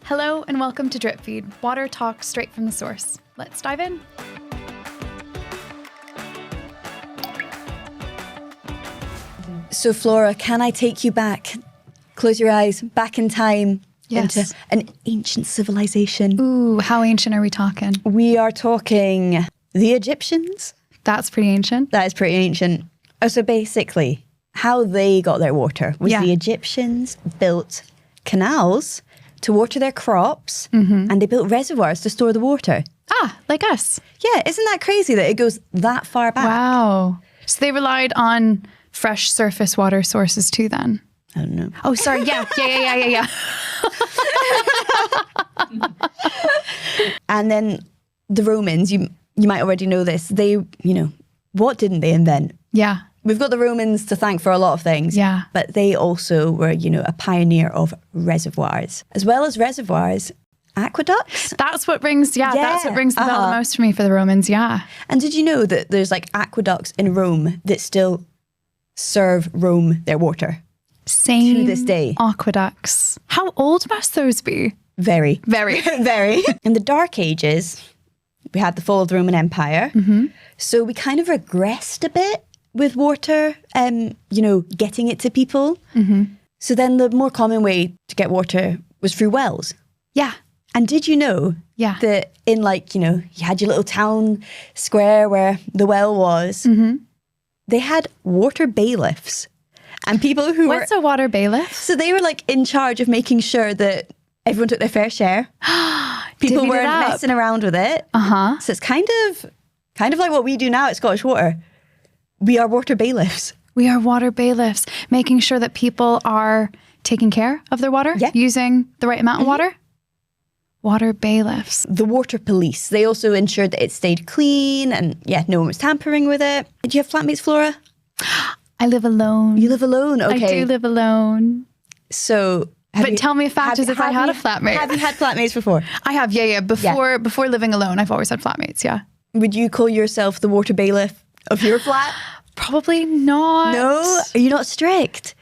Hello and welcome to Drip Feed, water talk straight from the source. Let's dive in. So Flora, can I take you back? Close your eyes, back in time Yes. into an ancient civilization. Ooh, how ancient are we talking? We are talking the Egyptians. That's pretty ancient. That is pretty ancient. Oh, so basically, how they got their water was Yeah. the Egyptians built canals to water their crops, and they built reservoirs to store the water. Ah, like us. Yeah, isn't that crazy that it goes that far back? Wow. So they relied on fresh surface water sources too then? I don't know. Oh, sorry. Yeah. And then the Romans, you might already know this, they, what didn't they invent? Yeah. We've got the Romans to thank for a lot of things. Yeah. But they also were, a pioneer of reservoirs. As well as reservoirs, aqueducts. That's what rings the bell the most for me for the Romans. Yeah. And did you know that there's like aqueducts in Rome that still serve Rome their water? Same To this day. aqueducts. How old must those be? Very. Very. Very. In the Dark Ages, we had the fall of the Roman Empire. Mm-hmm. So we kind of regressed a bit with water, getting it to people. Mm-hmm. So then the more common way to get water was through wells. Yeah. And did you know that in you had your little town square where the well was, they had water bailiffs and people who What's a water bailiff? So they were in charge of making sure that everyone took their fair share. People Divvied it weren't up. messing around with it. Uh-huh. So it's kind of like what we do now at Scottish Water. We are water bailiffs. We are water bailiffs, making sure that people are taking care of their water, using the right amount of water. Water bailiffs. The water police. They also ensured that it stayed clean and no one was tampering with it. Did you have flatmates, Flora? I live alone. You live alone? Okay. I do live alone. So... tell me a fact as if I had a flatmate. Have you had flatmates before? I have, yeah. Before living alone, I've always had flatmates, yeah. Would you call yourself the water bailiff of your flat? Probably not. No? Are you not strict?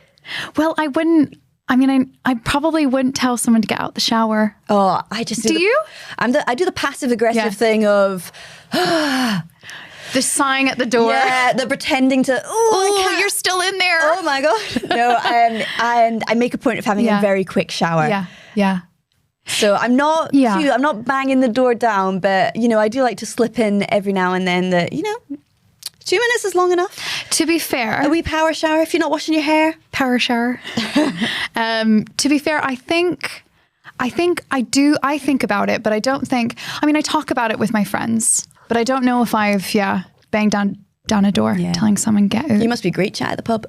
Well, I wouldn't. I mean, I probably wouldn't tell someone to get out the shower. Oh, I just do. Do you? I do the passive aggressive thing of the sighing at the door. Yeah, the pretending to. Oh, you're still in there. Oh my god. No, and I make a point of having a very quick shower. Yeah. So I'm not cute. I'm not banging the door down, but I do like to slip in every now and then. That 2 minutes is long enough. To be fair, a wee power shower if you're not washing your hair. Power shower. To be fair, I think I think about it, but I don't think. I mean, I talk about it with my friends, but I don't know if I've banged down a door telling someone get out. You must be great chat at the pub.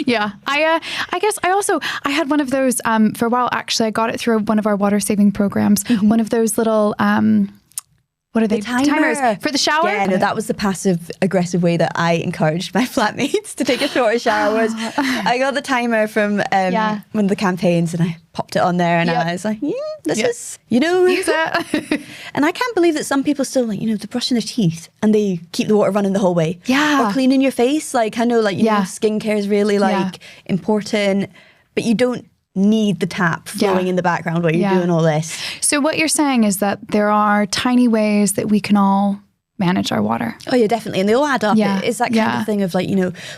Yeah, I guess I had one of those for a while. Actually, I got it through one of our water saving programs. Mm-hmm. One of those little what are they? Timers for the shower. Yeah, no, that was the passive aggressive way that I encouraged my flatmates to take a shorter shower. Was I got the timer from one of the campaigns and I popped it on there and I was like, this is use it. And I can't believe that some people still they're brushing their teeth and they keep the water running the whole way. Yeah, or cleaning your face. I know skincare is really important, but you don't need the tap flowing in the background while you're doing all this. So what you're saying is that there are tiny ways that we can all manage our water. Oh yeah, definitely. And they all add up. Yeah. It's that kind of thing of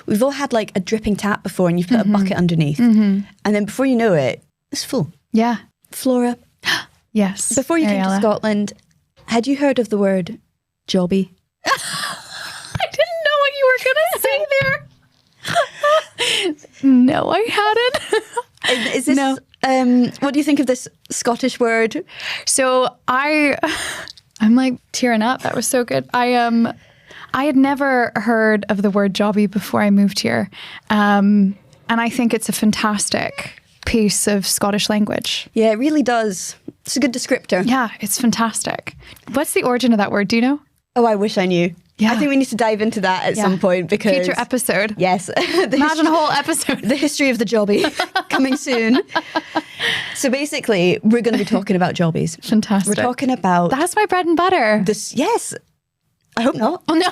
we've all had a dripping tap before and you've put a bucket underneath. Mm-hmm. And then before you know it, it's full. Yeah. Flora. Yes. Before you came to Scotland, had you heard of the word jobby? I didn't know what you were going to say there. No, I hadn't. Is this, what do you think of this Scottish word? So I'm tearing up. That was so good. I had never heard of the word jobby before I moved here. And I think it's a fantastic piece of Scottish language. Yeah, it really does. It's a good descriptor. Yeah, it's fantastic. What's the origin of that word? Do you know? Oh, I wish I knew. Yeah. I think we need to dive into that at some point because... Future episode. Yes. Imagine a whole episode. The history of the jobby coming soon. So basically, we're going to be talking about jobbies. Fantastic. We're talking about... That's my bread and butter. This. Yes. I hope not. Oh, no.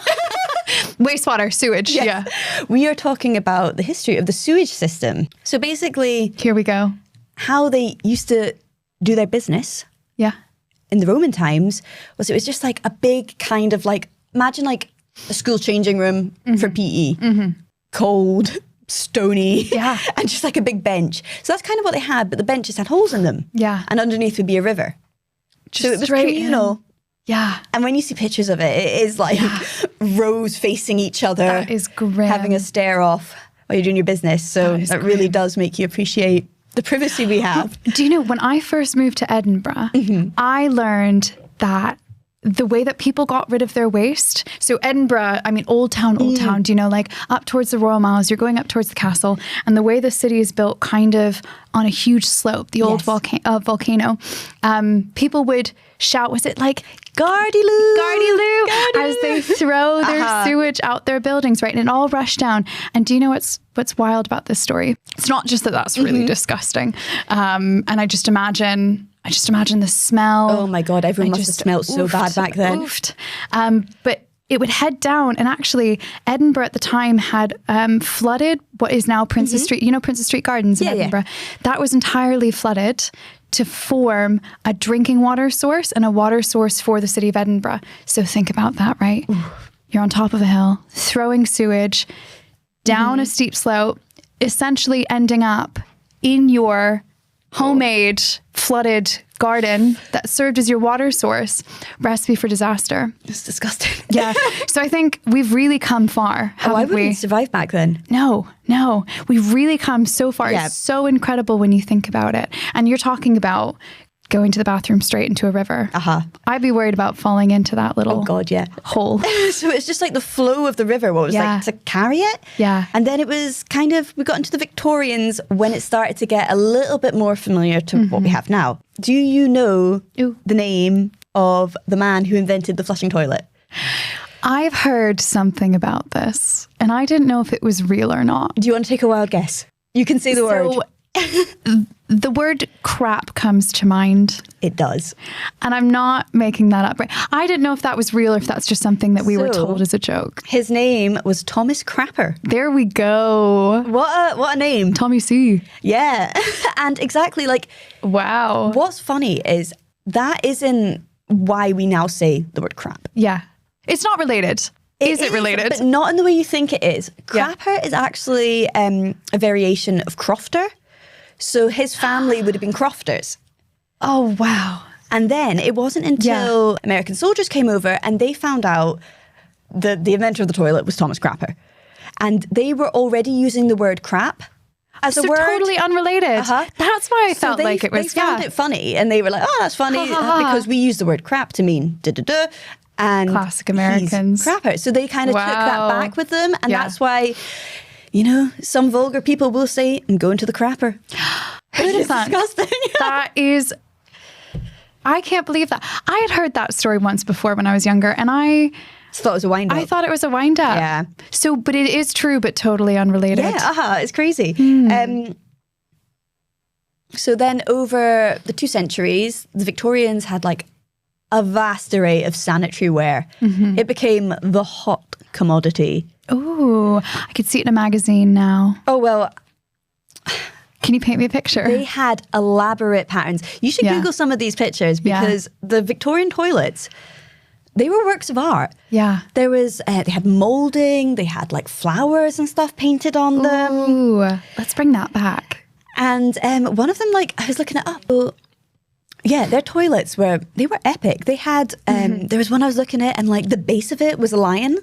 Wastewater, sewage. Yes. Yeah. We are talking about the history of the sewage system. So basically... Here we go. How they used to do their business Yeah. in the Roman times was it was just like a big kind of like, imagine like a school changing room for PE. Cold, stony, and just like a big bench. So that's kind of what they had, but the benches had holes in them. Yeah. And underneath would be a river. Just so it was straight communal. in. Yeah. And when you see pictures of it, it is like rows facing each other. That is grim. Having a stare off while you're doing your business. So that really does make you appreciate the privacy we have. Do you know, when I first moved to Edinburgh, I learned that the way that people got rid of their waste. So Edinburgh, I mean, old town, do you know, like up towards the Royal Miles, you're going up towards the castle, and the way the city is built kind of on a huge slope, the old volcano, people would shout, was it like, Gardy Lou, as they throw their sewage out their buildings, right? And it all rushed down. And do you know what's wild about this story? It's not just that that's really disgusting. And I just imagine the smell. Oh my God, everyone must have smelled so bad back then. But it would head down, and actually Edinburgh at the time had flooded what is now Princes Street. You know Princes Street Gardens in Edinburgh? That was entirely flooded to form a drinking water source and a water source for the city of Edinburgh. So think about that, right? You're on top of a hill, throwing sewage down a steep slope, essentially ending up in your homemade flooded garden that served as your water source. Recipe for disaster. It's disgusting. Yeah. So I think we've really come far, haven't I wouldn't we? survive back then. No. We've really come so far. Yeah. It's so incredible when you think about it. And you're talking about going to the bathroom straight into a river. I'd be worried about falling into that little hole. So it's just like the flow of the river, what was like to carry it. Yeah. And then it was kind of, we got into the Victorians when it started to get a little bit more familiar to what we have now. Do you know the name of the man who invented the flushing toilet? I've heard something about this, and I didn't know if it was real or not. Do you want to take a wild guess? You can say the word. The word crap comes to mind. It does. And I'm not making that up. I didn't know if that was real or if that's just something that we were told as a joke. His name was Thomas Crapper. There we go. What a name. Tommy C. Yeah. And exactly like... Wow. What's funny is that isn't why we now say the word crap. Yeah. It's not related. Is it related? But not in the way you think it is. Crapper is actually a variation of crofter. So his family would have been crofters. Oh, wow. And then it wasn't until American soldiers came over and they found out that the inventor of the toilet was Thomas Crapper. And they were already using the word crap as a word. So totally unrelated. That's why I felt like it was, They found it funny. And they were like, oh, that's funny. Because we use the word crap to mean da-da-da. And classic Americans. Crapper. So they kind of took that back with them. And that's why... You know, some vulgar people will say, I'm going to the crapper. It's disgusting. That is, I can't believe that. I had heard that story once before when I was younger, and I thought it was a wind-up. I thought it was a wind-up. Yeah. So, but it is true, but totally unrelated. Yeah, it's crazy. So then over the 2 centuries, the Victorians had like a vast array of sanitary ware. It became the hot commodity. Ooh, I could see it in a magazine now. Oh, well. Can you paint me a picture? They had elaborate patterns. You should Google some of these pictures because the Victorian toilets, they were works of art. Yeah. There was, they had molding, they had like flowers and stuff painted on them. Ooh, let's bring that back. And one of them, like, I was looking it up. Well, yeah, their toilets were epic. They had, there was one I was looking at and like the base of it was a lion.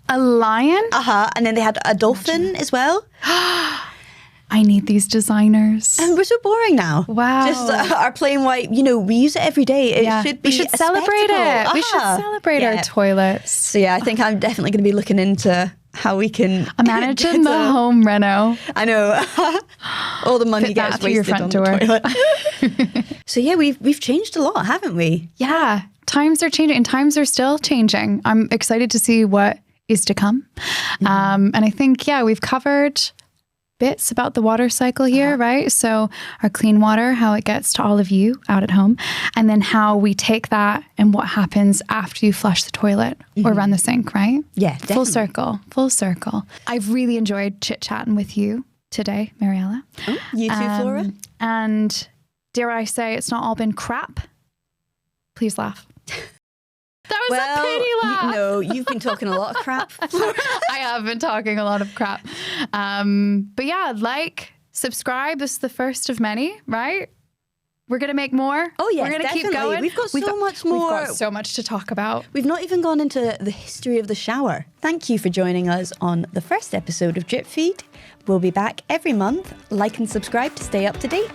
A lion? And then they had a dolphin as well. I need these designers. And we're so boring now. Wow. Just our plain white, you know, we use it every day. It should be We should celebrate it. We should celebrate our toilets. So yeah, I think I'm definitely going to be looking into how we can imagine the home reno. I know. All the money gets wasted your front on door. The toilet. So yeah, we've changed a lot, haven't we? Yeah. Times are changing and times are still changing. I'm excited to see what is to come. And I think, we've covered bits about the water cycle here, right? So our clean water, how it gets to all of you out at home, and then how we take that and what happens after you flush the toilet or run the sink, right? Yeah, definitely. Full circle. I've really enjoyed chit-chatting with you today, Mariella. Oh, you too, Flora. And dare I say, it's not all been crap, please laugh. That was a pity laugh. No, you've been talking a lot of crap. I have been talking a lot of crap. But yeah, subscribe. This is the first of many, right? We're going to make more. Oh, yes, we're going to keep definitely. going. We've got so much more. We've got so much to talk about. We've not even gone into the history of the shower. Thank you for joining us on the first episode of Drip Feed. We'll be back every month. Like and subscribe to stay up to date.